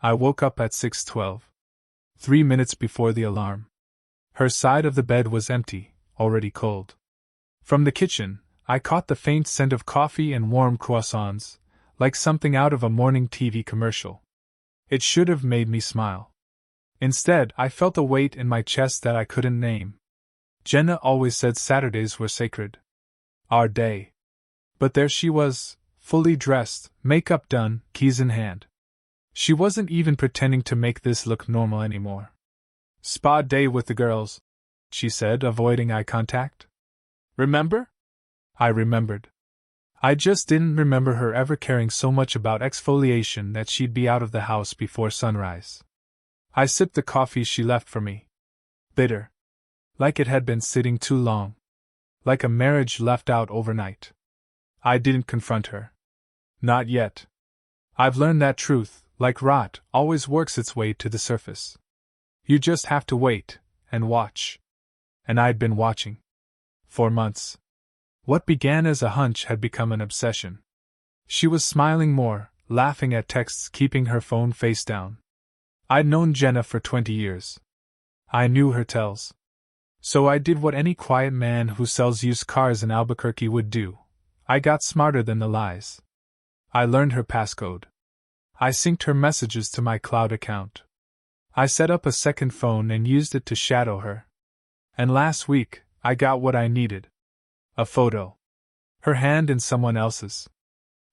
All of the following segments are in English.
I woke up at 6:12. 3 minutes before the alarm. Her side of the bed was empty, already cold. From the kitchen, I caught the faint scent of coffee and warm croissants, like something out of a morning TV commercial. It should have made me smile. Instead, I felt a weight in my chest that I couldn't name. Jenna always said Saturdays were sacred. Our day. But there she was, fully dressed, makeup done, keys in hand. She wasn't even pretending to make this look normal anymore. "Spa day with the girls," she said, avoiding eye contact. "Remember?" I remembered. I just didn't remember her ever caring so much about exfoliation that she'd be out of the house before sunrise. I sipped the coffee she left for me. Bitter. Like it had been sitting too long. Like a marriage left out overnight. I didn't confront her. Not yet. I've learned that truth, like rot, always works its way to the surface. You just have to wait, and watch. And I'd been watching. For months. What began as a hunch had become an obsession. She was smiling more, laughing at texts, keeping her phone face down. I'd known Jenna for 20 years. I knew her tells. So I did what any quiet man who sells used cars in Albuquerque would do. I got smarter than the lies. I learned her passcode. I synced her messages to my cloud account. I set up a second phone and used it to shadow her. And last week, I got what I needed. A photo. Her hand in someone else's.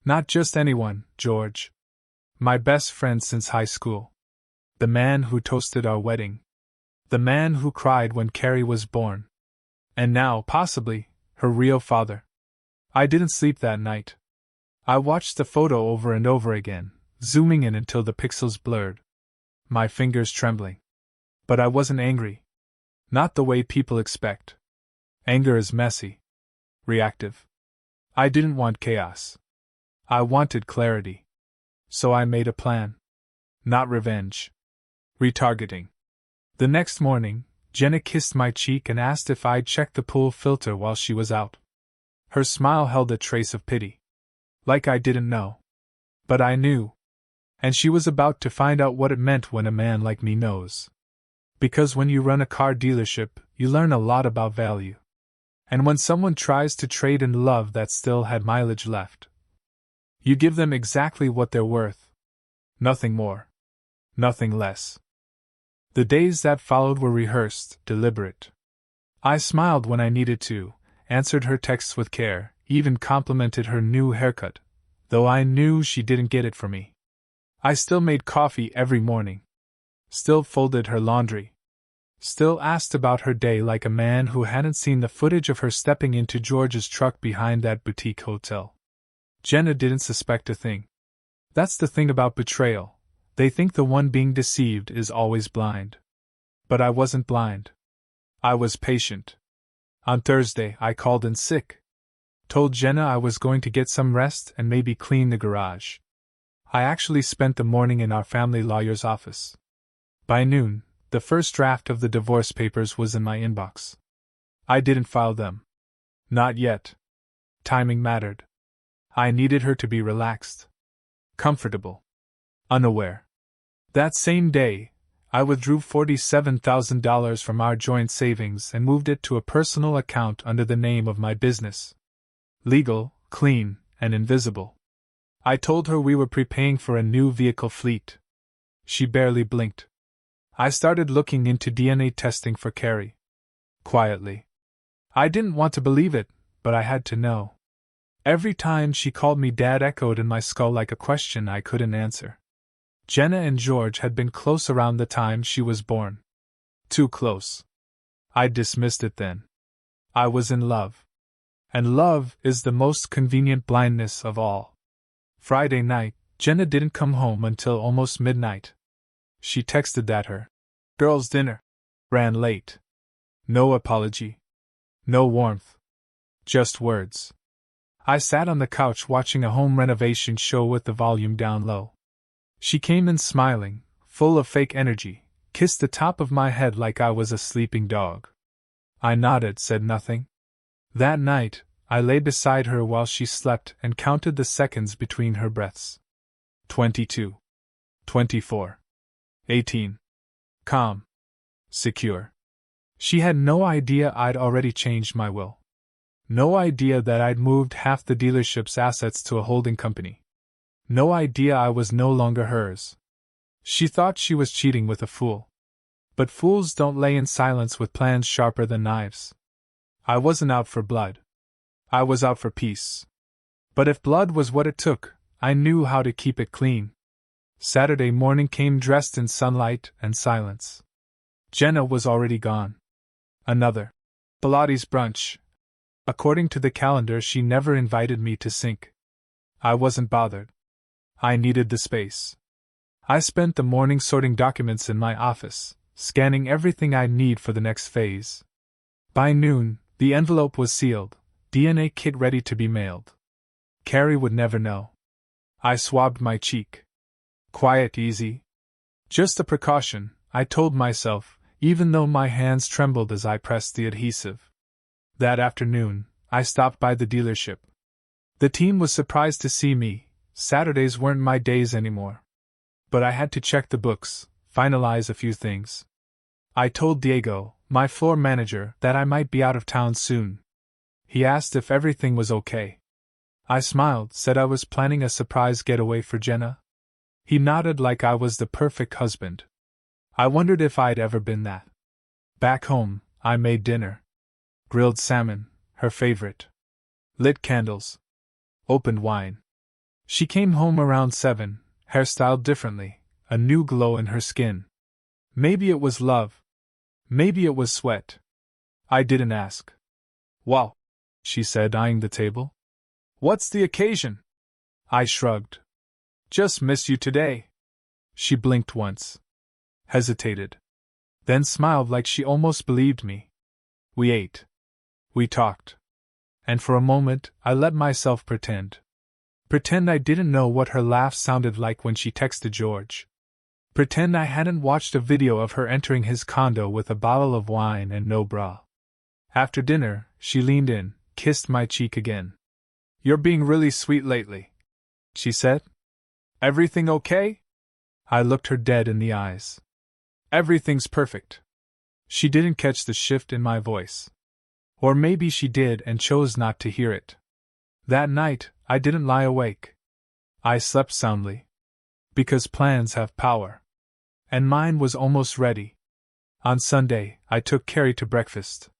Not just anyone, George. My best friend since high school. The man who toasted our wedding. The man who cried when Carrie was born. And now, possibly, her real father. I didn't sleep that night. I watched the photo over and over again, zooming in until the pixels blurred. My fingers trembling. But I wasn't angry. Not the way people expect. Anger is messy. Reactive. I didn't want chaos. I wanted clarity. So I made a plan. Not revenge. Retargeting. The next morning, Jenna kissed my cheek and asked if I'd checked the pool filter while she was out. Her smile held a trace of pity. Like I didn't know. But I knew. And she was about to find out what it meant when a man like me knows. Because when you run a car dealership, you learn a lot about value. And when someone tries to trade in love that still had mileage left, you give them exactly what they're worth. Nothing more. Nothing less. The days that followed were rehearsed, deliberate. I smiled when I needed to, answered her texts with care, even complimented her new haircut, though I knew she didn't get it for me. I still made coffee every morning. Still folded her laundry. Still asked about her day like a man who hadn't seen the footage of her stepping into George's truck behind that boutique hotel. Jenna didn't suspect a thing. That's the thing about betrayal. They think the one being deceived is always blind. But I wasn't blind. I was patient. On Thursday, I called in sick. Told Jenna I was going to get some rest and maybe clean the garage. I actually spent the morning in our family lawyer's office. By noon, the first draft of the divorce papers was in my inbox. I didn't file them. Not yet. Timing mattered. I needed her to be relaxed. Comfortable. Unaware. That same day, I withdrew $47,000 from our joint savings and moved it to a personal account under the name of my business. Legal, clean, and invisible. I told her we were prepaying for a new vehicle fleet. She barely blinked. I started looking into DNA testing for Carrie. Quietly. I didn't want to believe it, but I had to know. Every time she called me Dad echoed in my skull like a question I couldn't answer. Jenna and George had been close around the time she was born. Too close. I dismissed it then. I was in love. And love is the most convenient blindness of all. Friday night, Jenna didn't come home until almost midnight. She texted that her girls' dinner ran late. No apology. No warmth. Just words. I sat on the couch watching a home renovation show with the volume down low. She came in smiling, full of fake energy, kissed the top of my head like I was a sleeping dog. I nodded, said nothing. That night, I lay beside her while she slept and counted the seconds between her breaths. 22. 24. 18. Calm. Secure. She had no idea I'd already changed my will. No idea that I'd moved half the dealership's assets to a holding company. No idea I was no longer hers. She thought she was cheating with a fool. But fools don't lay in silence with plans sharper than knives. I wasn't out for blood. I was out for peace. But if blood was what it took, I knew how to keep it clean. Saturday morning came dressed in sunlight and silence. Jenna was already gone. Another Pilates brunch. According to the calendar, she never invited me to sink. I wasn't bothered. I needed the space. I spent the morning sorting documents in my office, scanning everything I need for the next phase. By noon, the envelope was sealed, DNA kit ready to be mailed. Carrie would never know. I swabbed my cheek. Quiet, easy. Just a precaution, I told myself, even though my hands trembled as I pressed the adhesive. That afternoon, I stopped by the dealership. The team was surprised to see me. Saturdays weren't my days anymore. But I had to check the books, finalize a few things. I told Diego, my floor manager, that I might be out of town soon. He asked if everything was okay. I smiled, said I was planning a surprise getaway for Jenna. He nodded like I was the perfect husband. I wondered if I'd ever been that. Back home, I made dinner. Grilled salmon, her favorite. Lit candles. Opened wine. She came home around 7, hairstyled differently, a new glow in her skin. Maybe it was love. Maybe it was sweat. I didn't ask. "Wow," she said, eyeing the table. "What's the occasion?" I shrugged. "Just miss you today." She blinked once. Hesitated. Then smiled like she almost believed me. We ate. We talked. And for a moment, I let myself pretend. Pretend I didn't know what her laugh sounded like when she texted George. Pretend I hadn't watched a video of her entering his condo with a bottle of wine and no bra. After dinner, she leaned in, kissed my cheek again. "You're being really sweet lately," she said. "Everything okay?" I looked her dead in the eyes. "Everything's perfect." She didn't catch the shift in my voice. Or maybe she did and chose not to hear it. That night, I didn't lie awake. I slept soundly. Because plans have power. And mine was almost ready. On Sunday, I took Carrie to breakfast.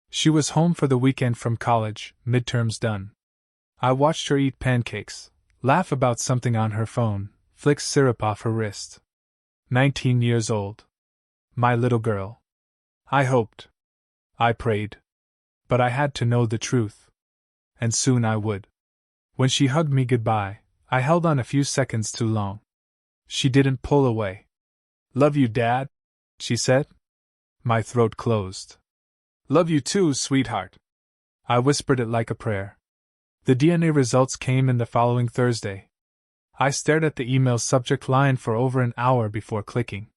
She was home for the weekend from college, midterms done. I watched her eat pancakes, laugh about something on her phone, flick syrup off her wrist. 19 years old. My little girl. I hoped. I prayed. But I had to know the truth. And soon I would. When she hugged me goodbye, I held on a few seconds too long. She didn't pull away. "Love you, Dad," she said. My throat closed. "Love you too, sweetheart." I whispered it like a prayer. The DNA results came in the following Thursday. I stared at the email subject line for over an hour before clicking.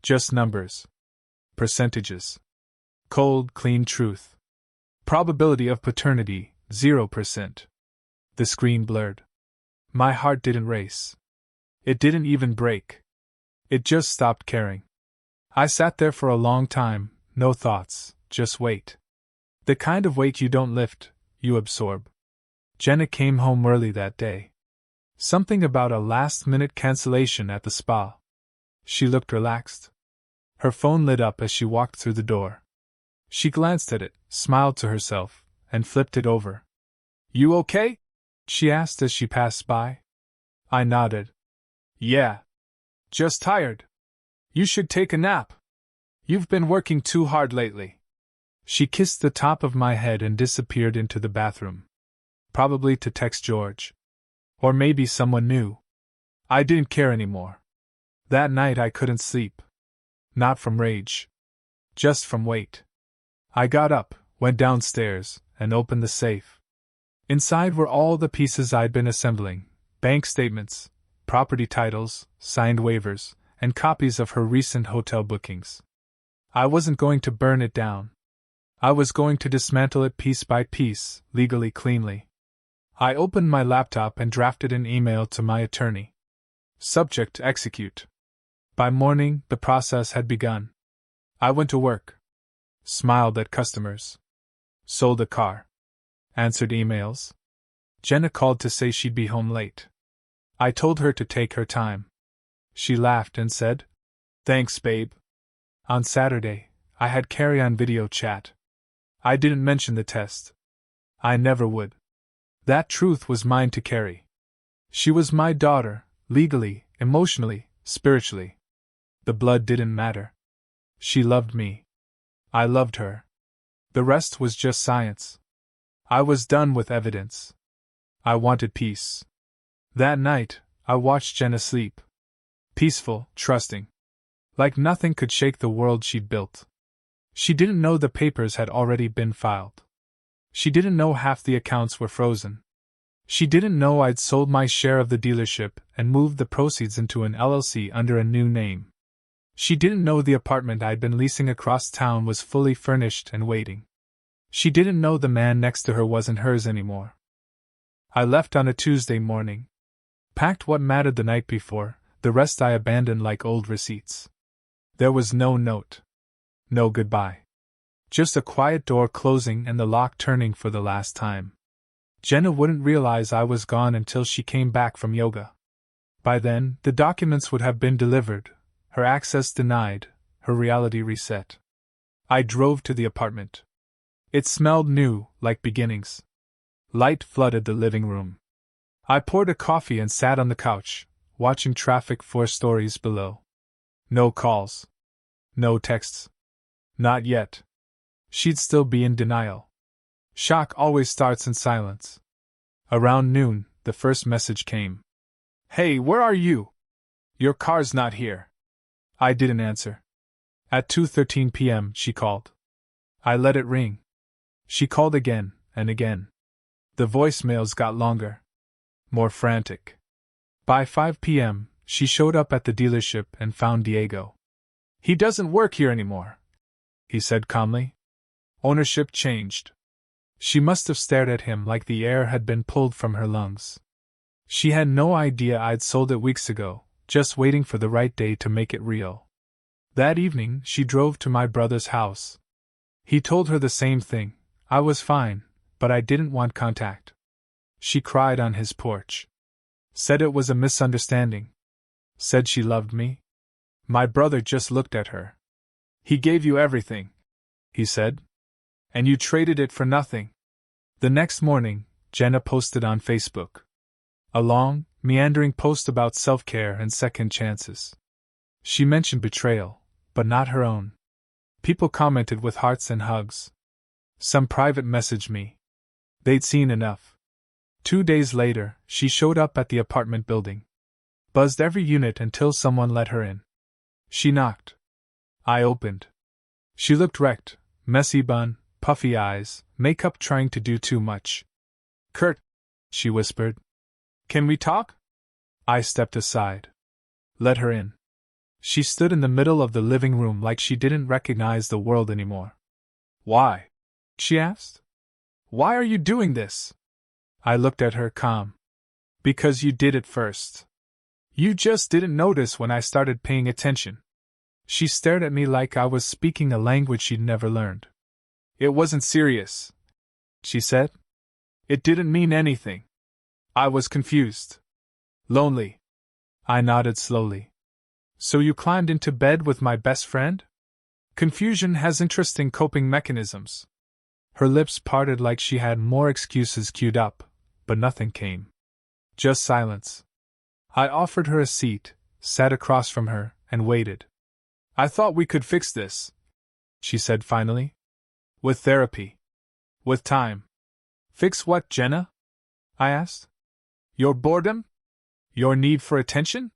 Just numbers. Percentages. Cold, clean truth. Probability of paternity, 0%. The screen blurred. My heart didn't race. It didn't even break. It just stopped caring. I sat there for a long time, no thoughts, just wait. The kind of weight you don't lift, you absorb. Jenna came home early that day. Something about a last-minute cancellation at the spa. She looked relaxed. Her phone lit up as she walked through the door. She glanced at it, smiled to herself, and flipped it over. "You okay?" she asked as she passed by. I nodded. "Yeah. Just tired. You should take a nap. You've been working too hard lately." She kissed the top of my head and disappeared into the bathroom. Probably to text George. Or maybe someone new. I didn't care anymore. That night I couldn't sleep. Not from rage. Just from weight. I got up, went downstairs, and opened the safe. Inside were all the pieces I'd been assembling: bank statements, property titles, signed waivers, and copies of her recent hotel bookings. I wasn't going to burn it down. I was going to dismantle it piece by piece, legally cleanly. I opened my laptop and drafted an email to my attorney. Subject: execute. By morning, the process had begun. I went to work, smiled at customers, sold a car, answered emails. Jenna called to say she'd be home late. I told her to take her time. She laughed and said, "Thanks, babe." On Saturday, I had Carrie on video chat. I didn't mention the test. I never would. That truth was mine to carry. She was my daughter, legally, emotionally, spiritually. The blood didn't matter. She loved me. I loved her. The rest was just science. I was done with evidence. I wanted peace. That night, I watched Jenna sleep. Peaceful, trusting. Like nothing could shake the world she'd built. She didn't know the papers had already been filed. She didn't know half the accounts were frozen. She didn't know I'd sold my share of the dealership and moved the proceeds into an LLC under a new name. She didn't know the apartment I'd been leasing across town was fully furnished and waiting. She didn't know the man next to her wasn't hers anymore. I left on a Tuesday morning. Packed what mattered the night before, the rest I abandoned like old receipts. There was no note. No goodbye. Just a quiet door closing and the lock turning for the last time. Jenna wouldn't realize I was gone until she came back from yoga. By then, the documents would have been delivered, her access denied, her reality reset. I drove to the apartment. It smelled new, like beginnings. Light flooded the living room. I poured a coffee and sat on the couch, watching traffic 4 stories below. No calls. No texts. Not yet. She'd still be in denial. Shock always starts in silence. Around noon, the first message came. "Hey, where are you? Your car's not here." I didn't answer. At 2:13 p.m., she called. I let it ring. She called again, and again. The voicemails got longer. More frantic. By 5 p.m., she showed up at the dealership and found Diego. "He doesn't work here anymore," he said calmly. Ownership changed. She must have stared at him like the air had been pulled from her lungs. She had no idea I'd sold it weeks ago, just waiting for the right day to make it real. That evening, she drove to my brother's house. He told her the same thing. I was fine, but I didn't want contact. She cried on his porch. Said it was a misunderstanding. Said she loved me. My brother just looked at her. "He gave you everything," he said. "And you traded it for nothing." The next morning, Jenna posted on Facebook. A long, meandering post about self-care and second chances. She mentioned betrayal, but not her own. People commented with hearts and hugs. Some private messaged me. They'd seen enough. 2 days later, she showed up at the apartment building. Buzzed every unit until someone let her in. She knocked. I opened. She looked wrecked, messy bun, puffy eyes, makeup trying to do too much. "Kurt," she whispered. "Can we talk?" I stepped aside. Let her in. She stood in the middle of the living room like she didn't recognize the world anymore. "Why?" she asked. "Why are you doing this?" I looked at her calm. "Because you did it first. You just didn't notice when I started paying attention." She stared at me like I was speaking a language she'd never learned. "It wasn't serious," she said. "It didn't mean anything. I was confused. Lonely." I nodded slowly. "So you climbed into bed with my best friend?" Confusion has interesting coping mechanisms. Her lips parted like she had more excuses queued up, but nothing came. Just silence. I offered her a seat, sat across from her, and waited. "I thought we could fix this," she said finally. "With therapy. With time." "Fix what, Jenna?" I asked. "Your boredom? Your need for attention?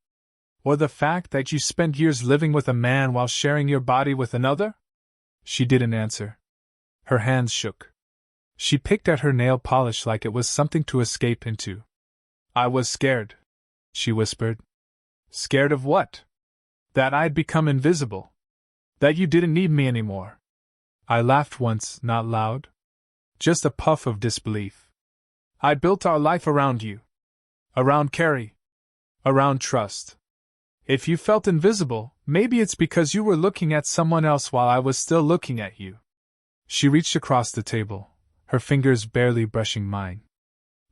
Or the fact that you spent years living with a man while sharing your body with another?" She didn't answer. Her hands shook. She picked at her nail polish like it was something to escape into. "I was scared," she whispered. "Scared of what?" "That I'd become invisible. That you didn't need me anymore." I laughed once, not loud. Just a puff of disbelief. "I built our life around you. Around Carrie. Around trust. If you felt invisible, Maybe it's because you were looking at someone else while I was still looking at you. She reached across the table, her fingers barely brushing mine.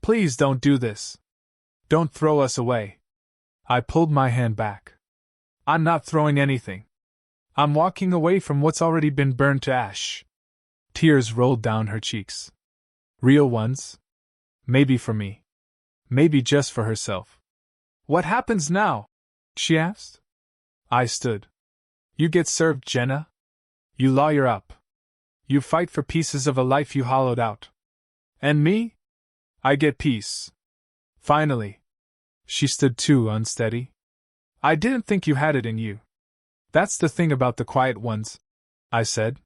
Please don't do this. Don't throw us away. I pulled my hand back. I'm not throwing anything. I'm walking away from what's already been burned to ash. Tears rolled down her cheeks. Real ones? Maybe for me. Maybe just for herself. What happens now? She asked. I stood. You get served, Jenna. You lawyer up. You fight for pieces of a life you hollowed out. And me? I get peace. Finally. She stood too unsteady. I didn't think you had it in you. That's the thing about the quiet ones, I said.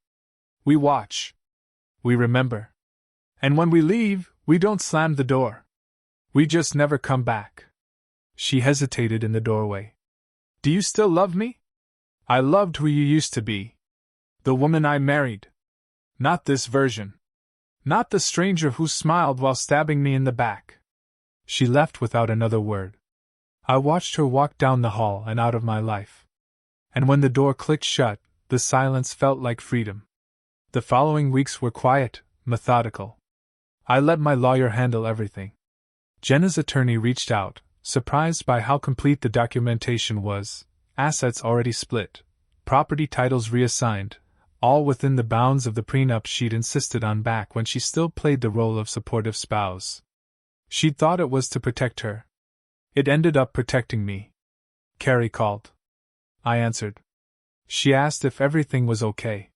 We watch. We remember. And when we leave, we don't slam the door. We just never come back. She hesitated in the doorway. Do you still love me? I loved who you used to be. The woman I married. Not this version. Not the stranger who smiled while stabbing me in the back. She left without another word. I watched her walk down the hall and out of my life. And when the door clicked shut, the silence felt like freedom. The following weeks were quiet, methodical. I let my lawyer handle everything. Jenna's attorney reached out, surprised by how complete the documentation was, assets already split, property titles reassigned, all within the bounds of the prenup she'd insisted on back when she still played the role of supportive spouse. She'd thought it was to protect her. It ended up protecting me. Carrie called. I answered. She asked if everything was okay.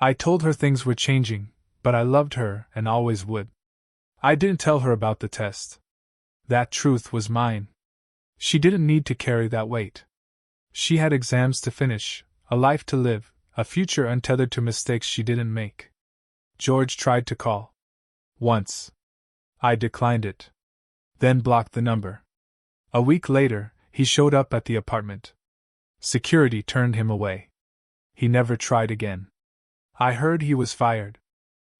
I told her things were changing, but I loved her and always would. I didn't tell her about the test. That truth was mine. She didn't need to carry that weight. She had exams to finish, a life to live, a future untethered to mistakes she didn't make. George tried to call. Once. I declined it. Then blocked the number. A week later, he showed up at the apartment. Security turned him away. He never tried again. I heard he was fired.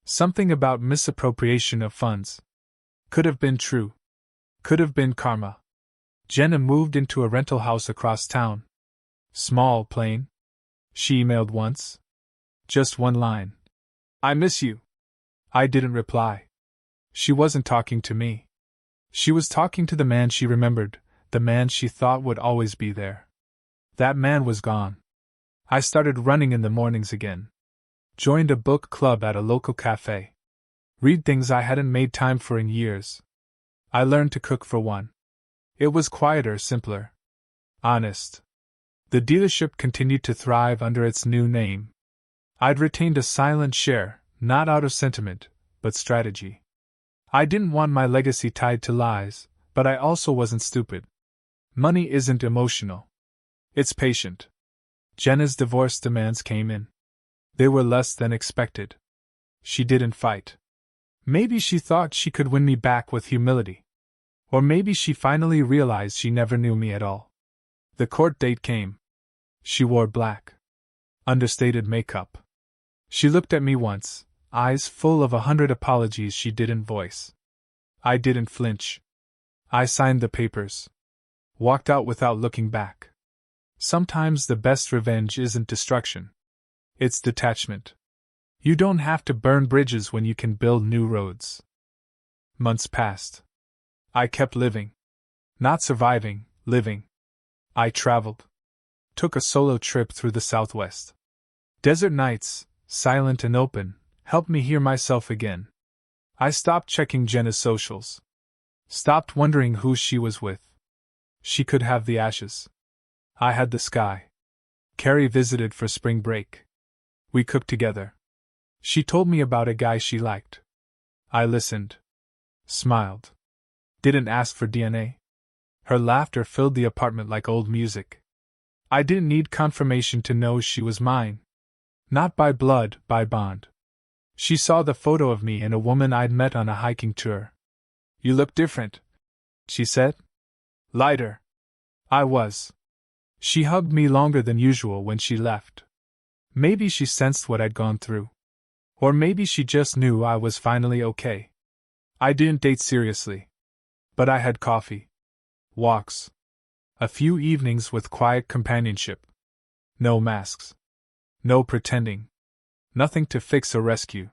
Something about misappropriation of funds. Could have been true. Could have been karma. Jenna moved into a rental house across town. Small, plain. She emailed once. Just one line. I miss you. I didn't reply. She wasn't talking to me. She was talking to the man she remembered, the man she thought would always be there. That man was gone. I started running in the mornings again. Joined a book club at a local cafe. Read things I hadn't made time for in years. I learned to cook for one. It was quieter, simpler. Honest. The dealership continued to thrive under its new name. I'd retained a silent share, not out of sentiment, but strategy. I didn't want my legacy tied to lies, but I also wasn't stupid. Money isn't emotional. It's patient. Jenna's divorce demands came in. They were less than expected. She didn't fight. Maybe she thought she could win me back with humility. Or maybe she finally realized she never knew me at all. The court date came. She wore black. Understated makeup. She looked at me once, eyes full of 100 apologies she didn't voice. I didn't flinch. I signed the papers. Walked out without looking back. Sometimes the best revenge isn't destruction. It's detachment. You don't have to burn bridges when you can build new roads. Months passed. I kept living. Not surviving, living. I traveled. Took a solo trip through the Southwest. Desert nights, silent and open, helped me hear myself again. I stopped checking Jenna's socials. Stopped wondering who she was with. She could have the ashes. I had the sky. Carrie visited for spring break. We cooked together. She told me about a guy she liked. I listened. Smiled. Didn't ask for DNA. Her laughter filled the apartment like old music. I didn't need confirmation to know she was mine. Not by blood, by bond. She saw the photo of me and a woman I'd met on a hiking tour. You look different, she said. Lighter. I was. She hugged me longer than usual when she left. Maybe she sensed what I'd gone through. Or maybe she just knew I was finally okay. I didn't date seriously. But I had coffee. Walks. A few evenings with quiet companionship. No masks. No pretending. Nothing to fix or rescue.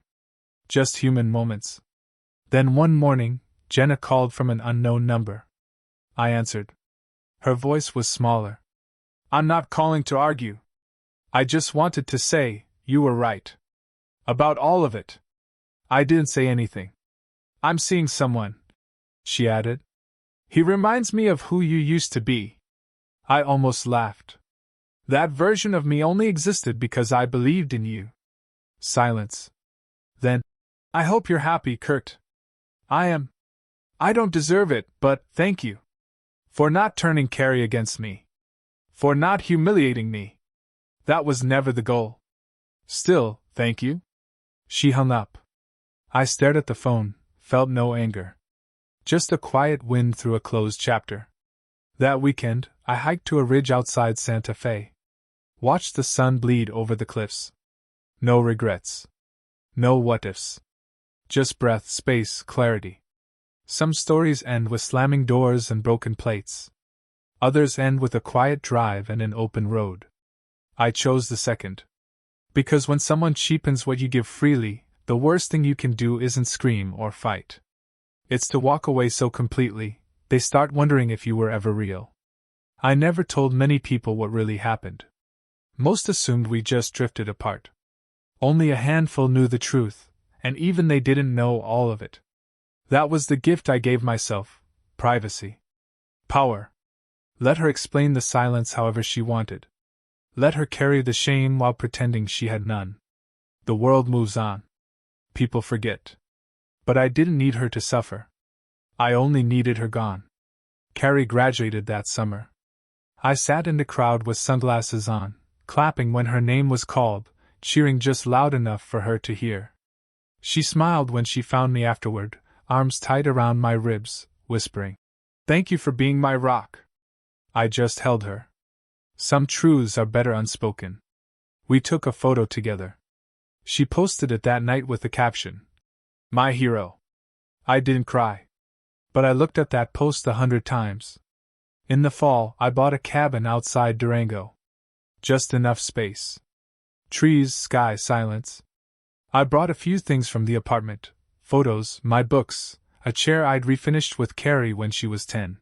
Just human moments. Then one morning, Jenna called from an unknown number. I answered. Her voice was smaller. I'm not calling to argue. I just wanted to say, you were right. About all of it. I didn't say anything. I'm seeing someone, she added. He reminds me of who you used to be. I almost laughed. That version of me only existed because I believed in you. Silence. Then, I hope you're happy, Kurt. I am. I don't deserve it, but thank you. For not turning Carrie against me. For not humiliating me. That was never the goal. Still, thank you. She hung up. I stared at the phone, felt no anger. Just a quiet wind through a closed chapter. That weekend, I hiked to a ridge outside Santa Fe. Watched the sun bleed over the cliffs. No regrets. No what-ifs. Just breath, space, clarity. Some stories end with slamming doors and broken plates. Others end with a quiet drive and an open road. I chose the second. Because when someone cheapens what you give freely, the worst thing you can do isn't scream or fight. It's to walk away so completely, they start wondering if you were ever real. I never told many people what really happened. Most assumed we just drifted apart. Only a handful knew the truth, and even they didn't know all of it. That was the gift I gave myself: privacy. Power. Let her explain the silence however she wanted. Let her carry the shame while pretending she had none. The world moves on. People forget. But I didn't need her to suffer. I only needed her gone. Carrie graduated that summer. I sat in the crowd with sunglasses on, clapping when her name was called, cheering just loud enough for her to hear. She smiled when she found me afterward, arms tight around my ribs, whispering, "Thank you for being my rock." I just held her. Some truths are better unspoken. We took a photo together. She posted it that night with the caption, "My hero." I didn't cry. But I looked at that post 100 times. In the fall, I bought a cabin outside Durango. Just enough space. Trees, sky, silence. I brought a few things from the apartment: photos, my books, a chair I'd refinished with Carrie when she was 10.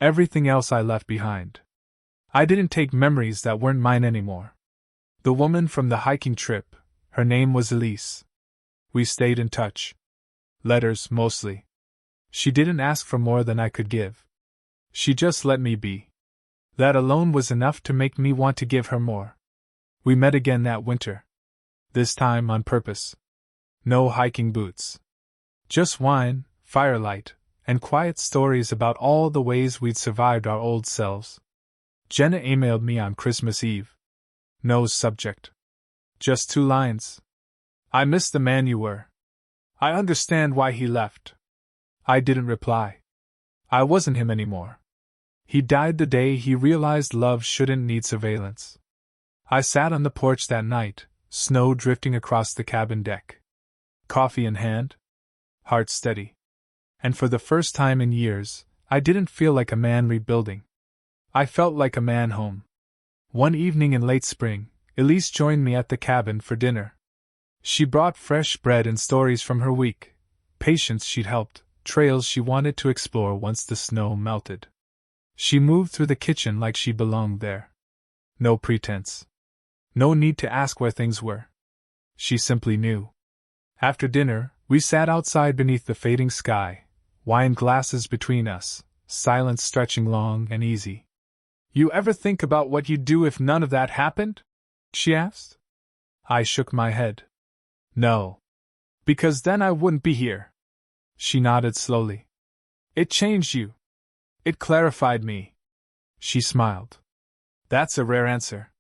Everything else I left behind. I didn't take memories that weren't mine anymore. The woman from the hiking trip, her name was Elise. We stayed in touch. Letters, mostly. She didn't ask for more than I could give. She just let me be. That alone was enough to make me want to give her more. We met again that winter. This time on purpose. No hiking boots. Just wine, firelight, and quiet stories about all the ways we'd survived our old selves. Jenna emailed me on Christmas Eve. No subject. Just 2 lines. "I miss the man you were. I understand why he left." I didn't reply. I wasn't him anymore. He died the day he realized love shouldn't need surveillance. I sat on the porch that night, snow drifting across the cabin deck. Coffee in hand. Heart steady. And for the first time in years, I didn't feel like a man rebuilding. I felt like a man home. One evening in late spring, Elise joined me at the cabin for dinner. She brought fresh bread and stories from her week, patients she'd helped, trails she wanted to explore once the snow melted. She moved through the kitchen like she belonged there. No pretense. No need to ask where things were. She simply knew. After dinner, we sat outside beneath the fading sky, wine glasses between us, silence stretching long and easy. "You ever think about what you'd do if none of that happened?" she asked. I shook my head. "No. Because then I wouldn't be here." She nodded slowly. "It changed you. It clarified me." She smiled. "That's a rare answer."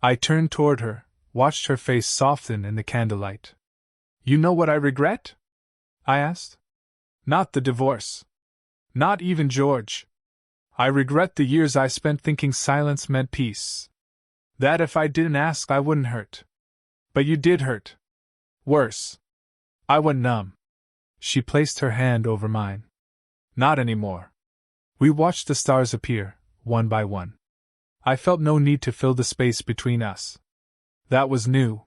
I turned toward her, watched her face soften in the candlelight. "You know what I regret?" I asked. "Not the divorce. Not even George. I regret the years I spent thinking silence meant peace. That if I didn't ask I wouldn't hurt. But you did hurt. Worse. I went numb." She placed her hand over mine. "Not anymore." We watched the stars appear, one by one. I felt no need to fill the space between us. That was new.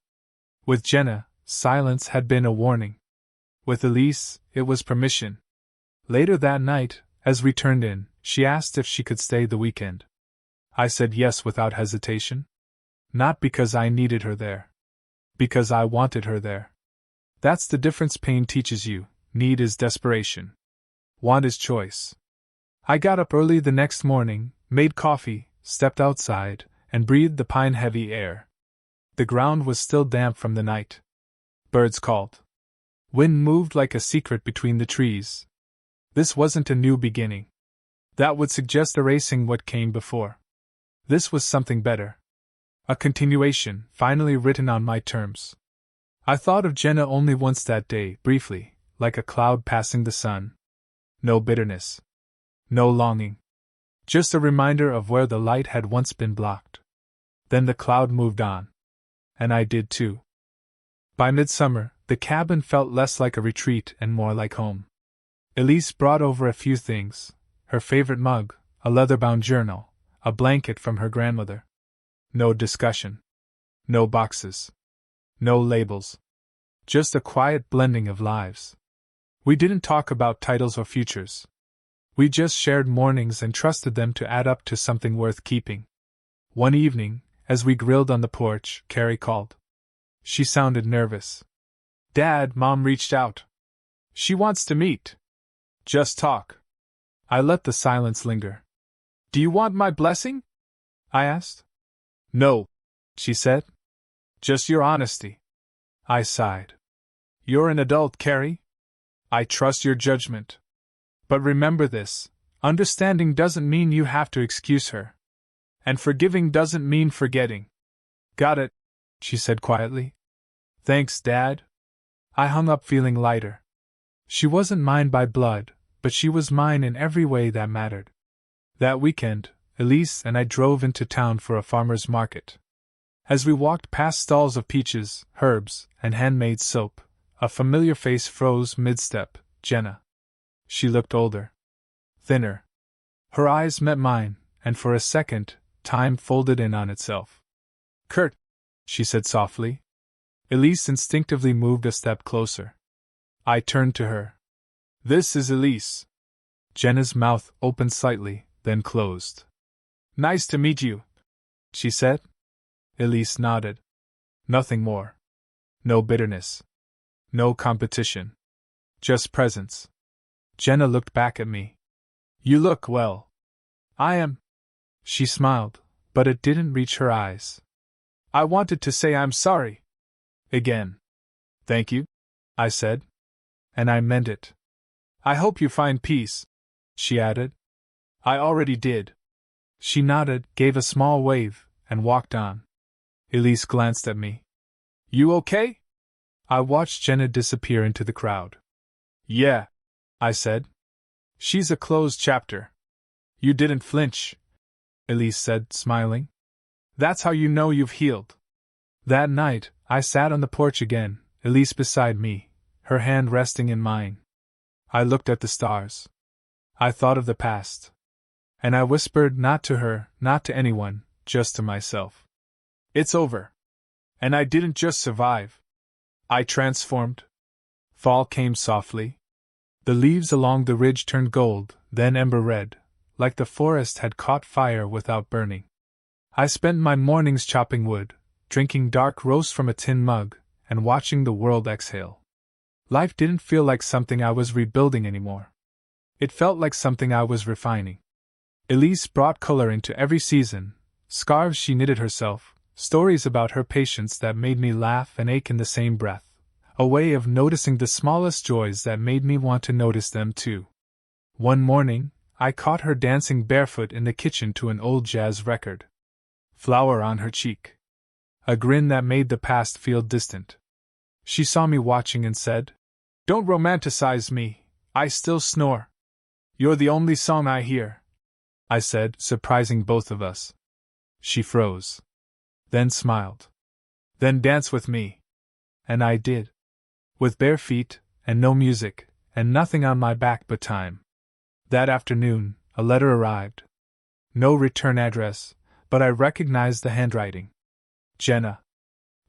With Jenna, silence had been a warning. With Elise, it was permission. Later that night, as we turned in, she asked if she could stay the weekend. I said yes without hesitation. Not because I needed her there. Because I wanted her there. That's the difference pain teaches you. Need is desperation. Want is choice. I got up early the next morning, made coffee, stepped outside, and breathed the pine-heavy air. The ground was still damp from the night. Birds called. Wind moved like a secret between the trees. This wasn't a new beginning. That would suggest erasing what came before. This was something better. A continuation, finally written on my terms. I thought of Jenna only once that day, briefly, like a cloud passing the sun. No bitterness. No longing. Just a reminder of where the light had once been blocked. Then the cloud moved on. And I did too. By midsummer, the cabin felt less like a retreat and more like home. Elise brought over a few things: her favorite mug, a leather-bound journal, a blanket from her grandmother. No discussion. No boxes. No labels. Just a quiet blending of lives. We didn't talk about titles or futures. We just shared mornings and trusted them to add up to something worth keeping. One evening, as we grilled on the porch, Carrie called. She sounded nervous. Dad, Mom reached out. She wants to meet. Just talk. I let the silence linger. Do you want my blessing? I asked. No, she said. Just your honesty. I sighed. You're an adult, Carrie. I trust your judgment. But remember this: understanding doesn't mean you have to excuse her. And forgiving doesn't mean forgetting. Got it, she said quietly. Thanks, Dad. I hung up feeling lighter. She wasn't mine by blood, but she was mine in every way that mattered. That weekend, Elise and I drove into town for a farmer's market. As we walked past stalls of peaches, herbs, and handmade soap, a familiar face froze mid-step: Jenna. She looked older. Thinner. Her eyes met mine, and for a second, time folded in on itself. Kurt, she said softly. Elise instinctively moved a step closer. I turned to her. This is Elise. Jenna's mouth opened slightly, then closed. Nice to meet you, she said. Elise nodded. Nothing more. No bitterness. No competition. Just presence. Jenna looked back at me. You look well. I am. She smiled, but it didn't reach her eyes. I wanted to say I'm sorry. Again. Thank you, I said. And I meant it. I hope you find peace, she added. I already did. She nodded, gave a small wave, and walked on. Elise glanced at me. You okay? I watched Jenna disappear into the crowd. Yeah, I said. She's a closed chapter. You didn't flinch, Elise said, smiling. That's how you know you've healed. That night, I sat on the porch again, Elise beside me, her hand resting in mine. I looked at the stars. I thought of the past. And I whispered, not to her, not to anyone, just to myself. It's over. And I didn't just survive. I transformed. Fall came softly. The leaves along the ridge turned gold, then ember red, like the forest had caught fire without burning. I spent my mornings chopping wood, drinking dark roast from a tin mug, and watching the world exhale. Life didn't feel like something I was rebuilding anymore. It felt like something I was refining. Elise brought color into every season, scarves she knitted herself, stories about her patients that made me laugh and ache in the same breath. A way of noticing the smallest joys that made me want to notice them too. One morning, I caught her dancing barefoot in the kitchen to an old jazz record. Flower on her cheek. A grin that made the past feel distant. She saw me watching and said, Don't romanticize me, I still snore. You're the only song I hear, I said, surprising both of us. She froze. Then smiled. Then dance with me. And I did. With bare feet, and no music, and nothing on my back but time. That afternoon, a letter arrived. No return address, but I recognized the handwriting. Jenna.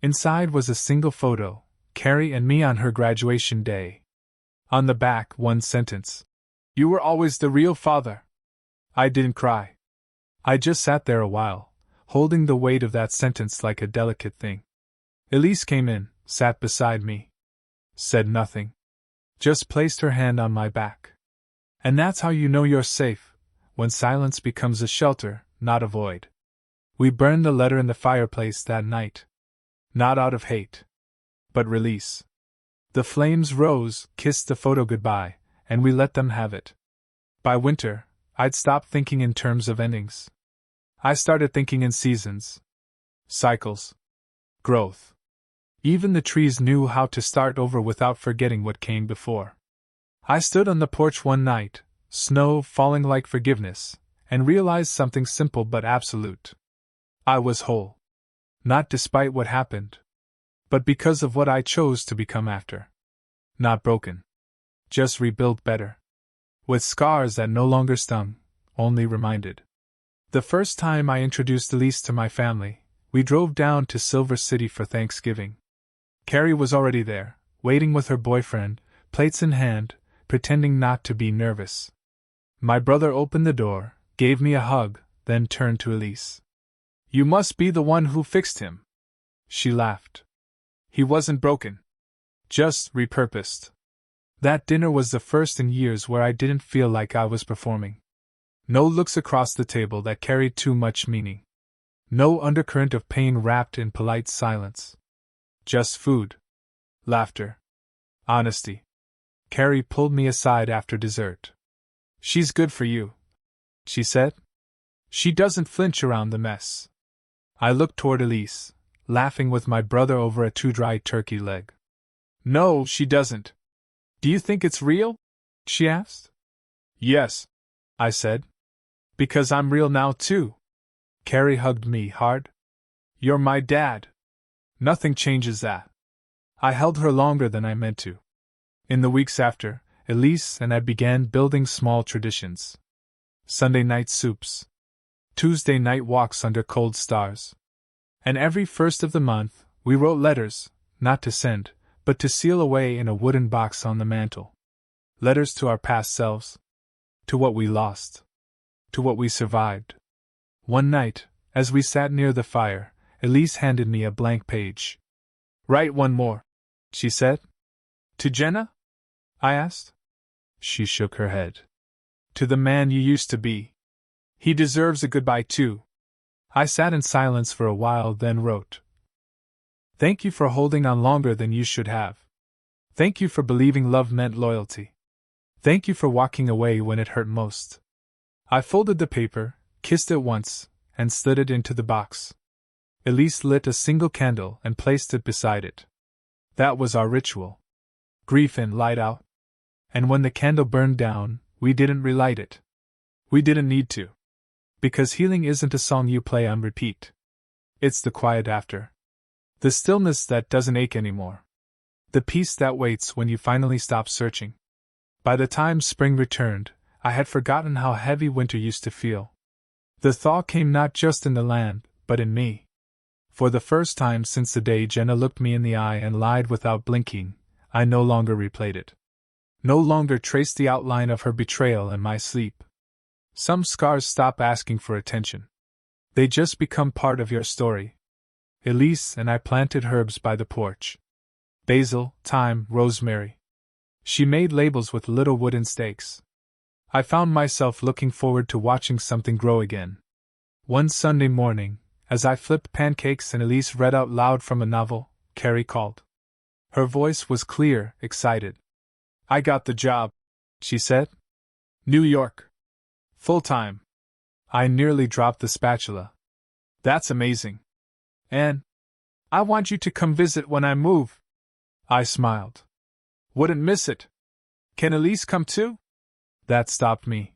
Inside was a single photo, Carrie and me on her graduation day. On the back, one sentence. You were always the real father. I didn't cry. I just sat there a while, holding the weight of that sentence like a delicate thing. Elise came in, sat beside me. Said nothing. Just placed her hand on my back. And that's how you know you're safe, when silence becomes a shelter, not a void. We burned the letter in the fireplace that night. Not out of hate, but release. The flames rose, kissed the photo goodbye, and we let them have it. By winter, I'd stopped thinking in terms of endings. I started thinking in seasons. Cycles. Growth. Even the trees knew how to start over without forgetting what came before. I stood on the porch one night, snow falling like forgiveness, and realized something simple but absolute. I was whole. Not despite what happened, but because of what I chose to become after. Not broken. Just rebuilt better. With scars that no longer stung, only reminded. The first time I introduced Elise to my family, we drove down to Silver City for Thanksgiving. Carrie was already there, waiting with her boyfriend, plates in hand, pretending not to be nervous. My brother opened the door, gave me a hug, then turned to Elise. You must be the one who fixed him. She laughed. He wasn't broken. Just repurposed. That dinner was the first in years where I didn't feel like I was performing. No looks across the table that carried too much meaning. No undercurrent of pain wrapped in polite silence. Just food. Laughter. Honesty. Carrie pulled me aside after dessert. She's good for you, she said. She doesn't flinch around the mess. I looked toward Elise, laughing with my brother over a too-dry turkey leg. No, she doesn't. Do you think it's real? She asked. Yes, I said. Because I'm real now, too. Carrie hugged me hard. You're my dad. Nothing changes that. I held her longer than I meant to. In the weeks after, Elise and I began building small traditions. Sunday night soups. Tuesday night walks under cold stars. And every first of the month, we wrote letters, not to send, but to seal away in a wooden box on the mantel. Letters to our past selves. To what we lost. To what we survived. One night, as we sat near the fire, Elise handed me a blank page. Write one more, she said. To Jenna? I asked. She shook her head. To the man you used to be. He deserves a goodbye too. I sat in silence for a while, then wrote. Thank you for holding on longer than you should have. Thank you for believing love meant loyalty. Thank you for walking away when it hurt most. I folded the paper, kissed it once, and slid it into the box. Elise lit a single candle and placed it beside it. That was our ritual. Grief in, light out. And when the candle burned down, we didn't relight it. We didn't need to. Because healing isn't a song you play on repeat. It's the quiet after. The stillness that doesn't ache anymore. The peace that waits when you finally stop searching. By the time spring returned, I had forgotten how heavy winter used to feel. The thaw came not just in the land, but in me. For the first time since the day Jenna looked me in the eye and lied without blinking, I no longer replayed it. No longer traced the outline of her betrayal in my sleep. Some scars stop asking for attention. They just become part of your story. Elise and I planted herbs by the porch. Basil, thyme, rosemary. She made labels with little wooden stakes. I found myself looking forward to watching something grow again. One Sunday morning, as I flipped pancakes and Elise read out loud from a novel, Carrie called. Her voice was clear, excited. I got the job, she said. New York. Full-time. I nearly dropped the spatula. That's amazing. And I want you to come visit when I move. I smiled. Wouldn't miss it. Can Elise come too? That stopped me.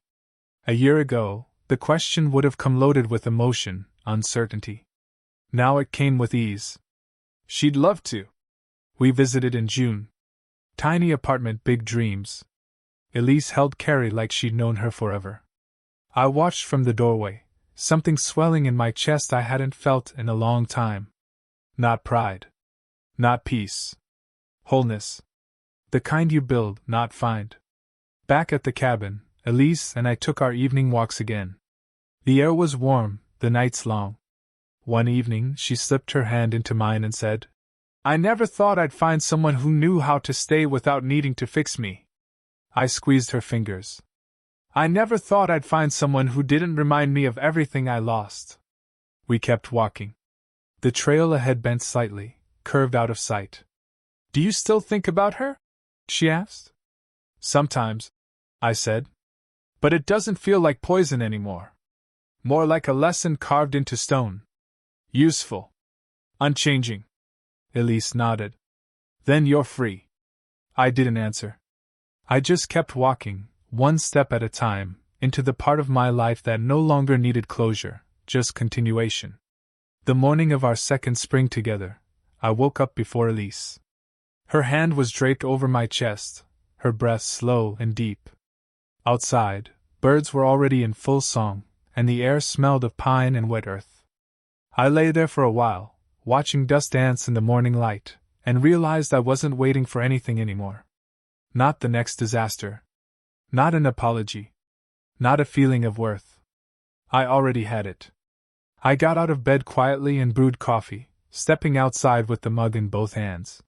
A year ago, the question would have come loaded with emotion, uncertainty. Now it came with ease. She'd love to. We visited in June. Tiny apartment, big dreams. Elise held Carrie like she'd known her forever. I watched from the doorway, something swelling in my chest I hadn't felt in a long time. Not pride. Not peace. Wholeness. The kind you build, not find. Back at the cabin, Elise and I took our evening walks again. The air was warm, the nights long. One evening she slipped her hand into mine and said, "I never thought I'd find someone who knew how to stay without needing to fix me." I squeezed her fingers. "I never thought I'd find someone who didn't remind me of everything I lost." We kept walking. The trail ahead bent slightly, curved out of sight. "Do you still think about her?" she asked. "Sometimes," I said. "But it doesn't feel like poison anymore. More like a lesson carved into stone. Useful. Unchanging." Elise nodded. "Then you're free." I didn't answer. I just kept walking, one step at a time, into the part of my life that no longer needed closure, just continuation. The morning of our second spring together, I woke up before Elise. Her hand was draped over my chest, her breath slow and deep. Outside, birds were already in full song, and the air smelled of pine and wet earth. I lay there for a while, watching dust dance in the morning light, and realized I wasn't waiting for anything anymore. Not the next disaster. Not an apology. Not a feeling of worth. I already had it. I got out of bed quietly and brewed coffee, stepping outside with the mug in both hands.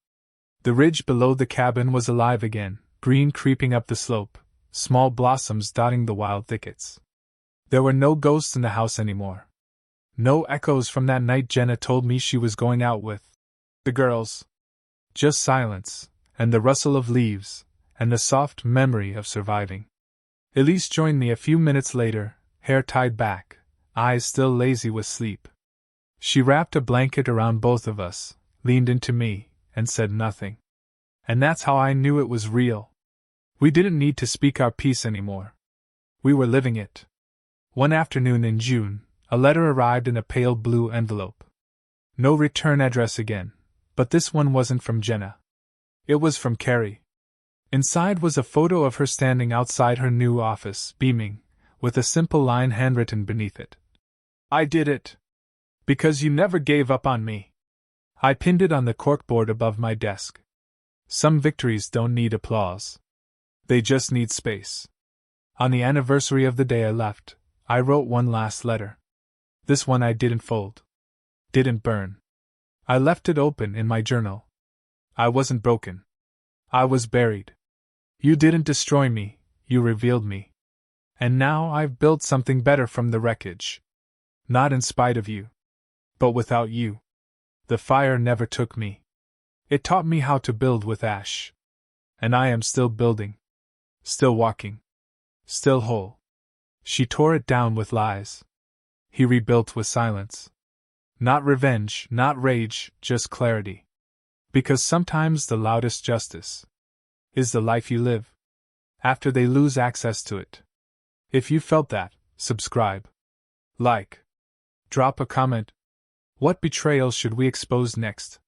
The ridge below the cabin was alive again, green creeping up the slope, small blossoms dotting the wild thickets. There were no ghosts in the house anymore. No echoes from that night Jenna told me she was going out with the girls. Just silence, and the rustle of leaves, and the soft memory of surviving. Elise joined me a few minutes later, hair tied back, eyes still lazy with sleep. She wrapped a blanket around both of us, leaned into me, and said nothing. And that's how I knew it was real. We didn't need to speak our piece anymore. We were living it. One afternoon in June, a letter arrived in a pale blue envelope. No return address again, but this one wasn't from Jenna. It was from Carrie. Inside was a photo of her standing outside her new office, beaming, with a simple line handwritten beneath it. "I did it. Because you never gave up on me." I pinned it on the corkboard above my desk. Some victories don't need applause. They just need space. On the anniversary of the day I left, I wrote one last letter. This one I didn't fold. Didn't burn. I left it open in my journal. I wasn't broken. I was buried. You didn't destroy me, you revealed me. And now I've built something better from the wreckage. Not in spite of you. But without you. The fire never took me. It taught me how to build with ash. And I am still building. Still walking. Still whole. She tore it down with lies. He rebuilt with silence. Not revenge, not rage, just clarity. Because sometimes the loudest justice is the life you live after they lose access to it. If you felt that, subscribe. Like. Drop a comment. What betrayal should we expose next?